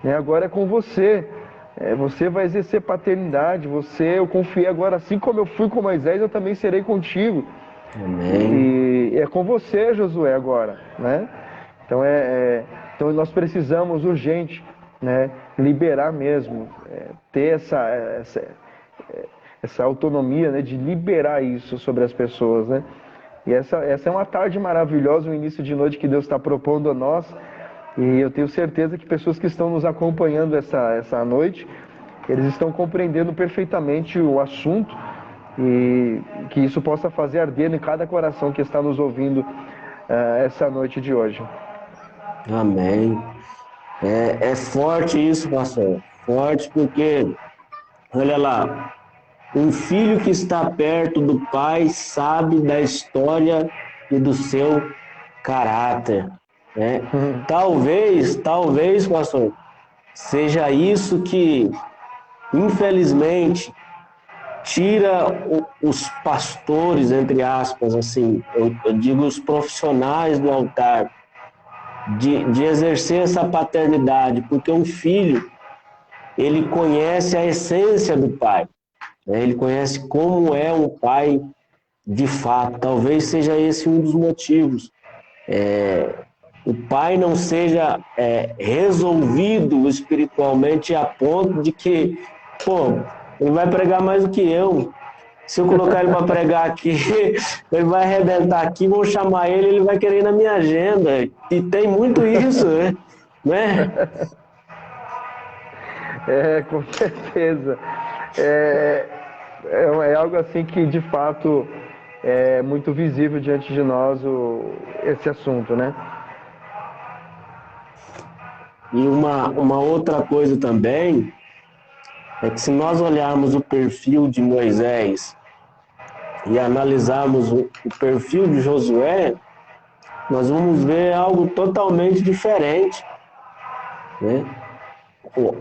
né? Agora é com você. Você vai exercer paternidade. Eu confiei agora, assim como eu fui com Moisés, eu também serei contigo. Amém. E é com você, Josué, agora, né? Então, então nós precisamos urgente, né, liberar mesmo, ter essa autonomia, né, de liberar isso sobre as pessoas, né? E essa é uma tarde maravilhosa, um início de noite que Deus está propondo a nós. E eu tenho certeza que pessoas que estão nos acompanhando essa noite, eles estão compreendendo perfeitamente o assunto, e que isso possa fazer arder em cada coração que está nos ouvindo essa noite de hoje. Amém. É forte isso, pastor. Forte porque, olha lá, um filho que está perto do pai sabe da história e do seu caráter, né? Talvez, pastor, seja isso que, infelizmente, tira os pastores, entre aspas, assim, eu digo os profissionais do altar, de exercer essa paternidade, porque um filho, ele conhece a essência do pai, né? Ele conhece como é um pai de fato. Talvez seja esse um dos motivos. O pai não seja resolvido espiritualmente a ponto de que, pô, ele vai pregar mais do que eu. Se eu colocar ele para pregar aqui, ele vai arrebentar aqui, vou chamar ele vai querer ir na minha agenda. E tem muito isso, né? Com certeza. É algo assim que, de fato, é muito visível diante de nós esse assunto, né? E uma outra coisa também é que, se nós olharmos o perfil de Moisés e analisarmos o perfil de Josué, nós vamos ver algo totalmente diferente, né?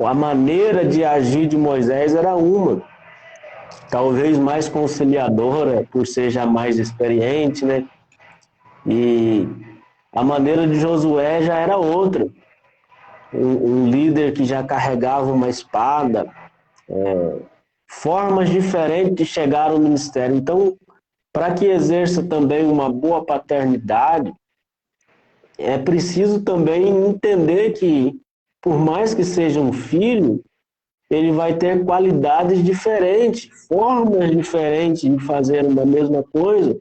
A maneira de agir de Moisés era uma, talvez mais conciliadora, por ser já mais experiente, né? E a maneira de Josué já era outra. Um líder que já carregava uma espada, formas diferentes de chegar ao ministério. Então, para que exerça também uma boa paternidade, é preciso também entender que, por mais que seja um filho, ele vai ter qualidades diferentes, formas diferentes de fazer uma mesma coisa,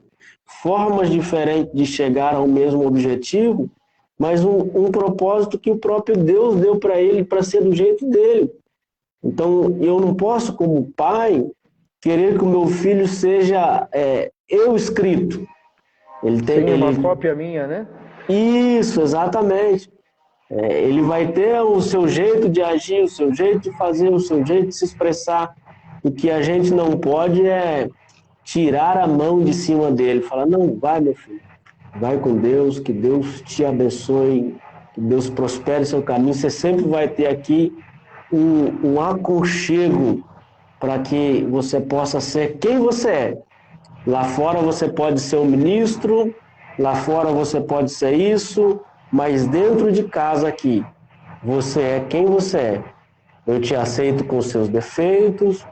formas diferentes de chegar ao mesmo objetivo, mas um propósito que o próprio Deus deu para ele para ser do jeito dele. Então, eu não posso, como pai, querer que o meu filho seja eu escrito. Uma cópia minha, né? Isso, exatamente. Ele vai ter o seu jeito de agir, o seu jeito de fazer, o seu jeito de se expressar. O que a gente não pode é tirar a mão de cima dele, falar: não, vai, meu filho, vai com Deus, que Deus te abençoe, que Deus prospere seu caminho. Você sempre vai ter aqui um aconchego para que você possa ser quem você é. Lá fora você pode ser um ministro, lá fora você pode ser isso, mas dentro de casa aqui, você é quem você é. Eu te aceito com seus defeitos,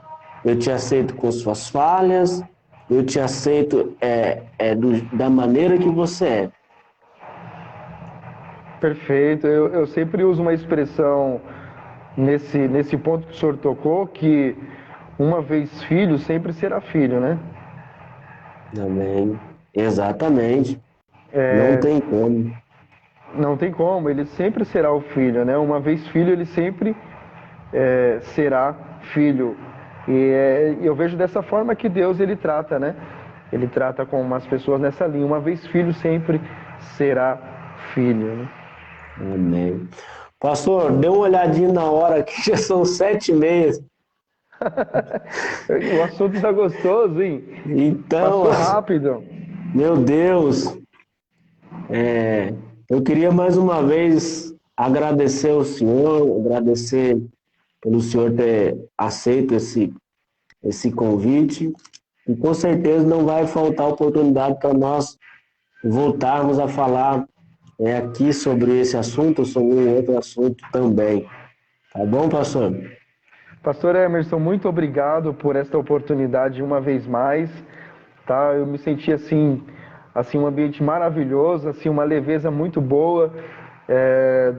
eu te aceito com suas falhas, eu te aceito da maneira que você é. Perfeito. Eu sempre uso uma expressão nesse ponto que o senhor tocou, que uma vez filho, sempre será filho, né? Amém. Exatamente. Não tem como. Não tem como, ele sempre será o filho, né? Uma vez filho, ele sempre será filho. E eu vejo dessa forma que Deus, ele trata, né? Ele trata com as pessoas nessa linha. Uma vez filho, sempre será filho, né? Amém. Pastor, dê uma olhadinha na hora aqui, já são 7h30. O assunto tá gostoso, hein? Então, Passou rápido. meu Deus, eu queria mais uma vez agradecer ao senhor, agradecer pelo senhor ter aceito esse convite, e com certeza não vai faltar oportunidade para nós voltarmos a falar aqui sobre esse assunto, sobre um outro assunto também. Tá bom, pastor? Pastor Emerson, muito obrigado por esta oportunidade uma vez mais, tá? Eu me senti assim um ambiente maravilhoso, assim, uma leveza muito boa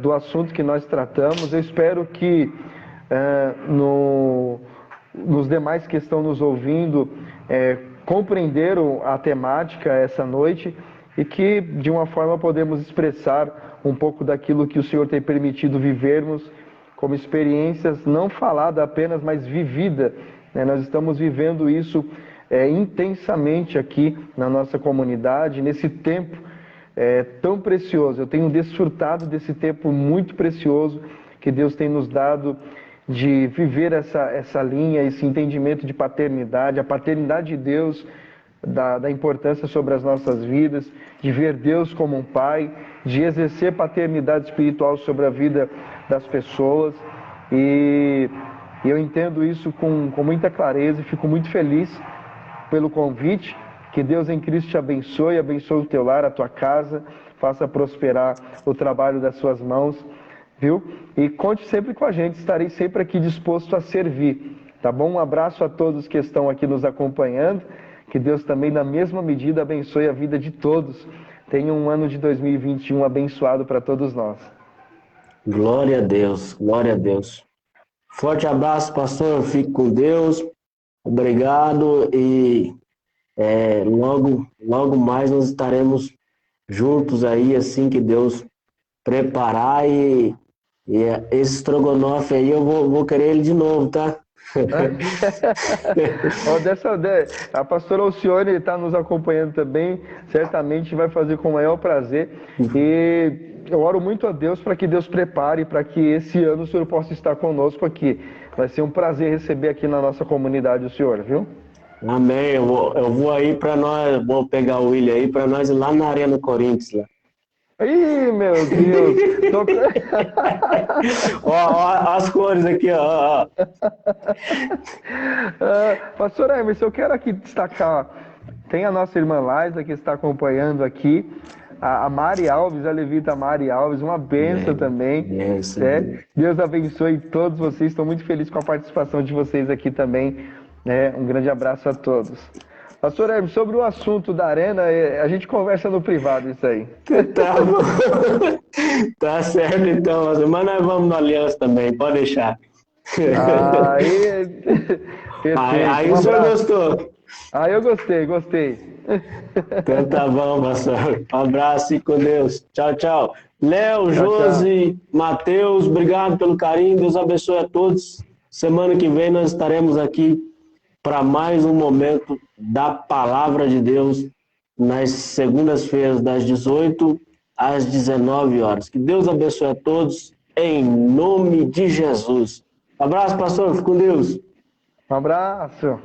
do assunto que nós tratamos. Eu espero que nos demais que estão nos ouvindo compreenderam a temática essa noite e que, de uma forma, podemos expressar um pouco daquilo que o Senhor tem permitido vivermos como experiências, não falada apenas, mas vivida, né? Nós estamos vivendo isso intensamente aqui na nossa comunidade, nesse tempo tão precioso. Eu tenho desfrutado desse tempo muito precioso que Deus tem nos dado de viver essa linha, esse entendimento de paternidade, a paternidade de Deus, da importância sobre as nossas vidas, de ver Deus como um pai, de exercer paternidade espiritual sobre a vida das pessoas. E eu entendo isso com muita clareza e fico muito feliz pelo convite. Que Deus em Cristo te abençoe o teu lar, a tua casa, faça prosperar o trabalho das suas mãos, viu? E conte sempre com a gente, estarei sempre aqui disposto a servir, tá bom? Um abraço a todos que estão aqui nos acompanhando, que Deus também, na mesma medida, abençoe a vida de todos. Tenha um ano de 2021 abençoado para todos nós. Glória a Deus, glória a Deus. Forte abraço, pastor, fique com Deus, obrigado e logo mais nós estaremos juntos aí, assim que Deus preparar e esse estrogonofe aí eu vou querer ele de novo, tá? A pastora Alcione está nos acompanhando também, certamente vai fazer com o maior prazer. E eu oro muito a Deus para que Deus prepare, para que esse ano o senhor possa estar conosco aqui. Vai ser um prazer receber aqui na nossa comunidade o senhor, viu? Amém. Eu vou aí para nós, vou pegar o William aí para nós ir lá na Arena Corinthians lá. Ih, meu Deus! Ó, as cores aqui, ó. Pastor Emerson, eu quero aqui destacar, tem a nossa irmã Laisa que está acompanhando aqui, a Mari Alves, a levita Mari Alves, uma bênção também. Deus abençoe todos vocês, estou muito feliz com a participação de vocês aqui também. Um grande abraço a todos. Pastor Emerson, sobre o assunto da arena, a gente conversa no privado isso aí. Tá bom. Tá certo então, mas nós vamos no Aliança também, pode deixar. Aí o senhor gostou? Aí eu gostei. Então tá bom, pastor. Um abraço e com Deus. Tchau, tchau. Léo, Josi, Matheus, obrigado pelo carinho, Deus abençoe a todos. Semana que vem nós estaremos aqui para mais um momento da Palavra de Deus, nas segundas-feiras, das 18 às 19 horas. Que Deus abençoe a todos, em nome de Jesus. Abraço, pastor, fique com Deus. Um abraço.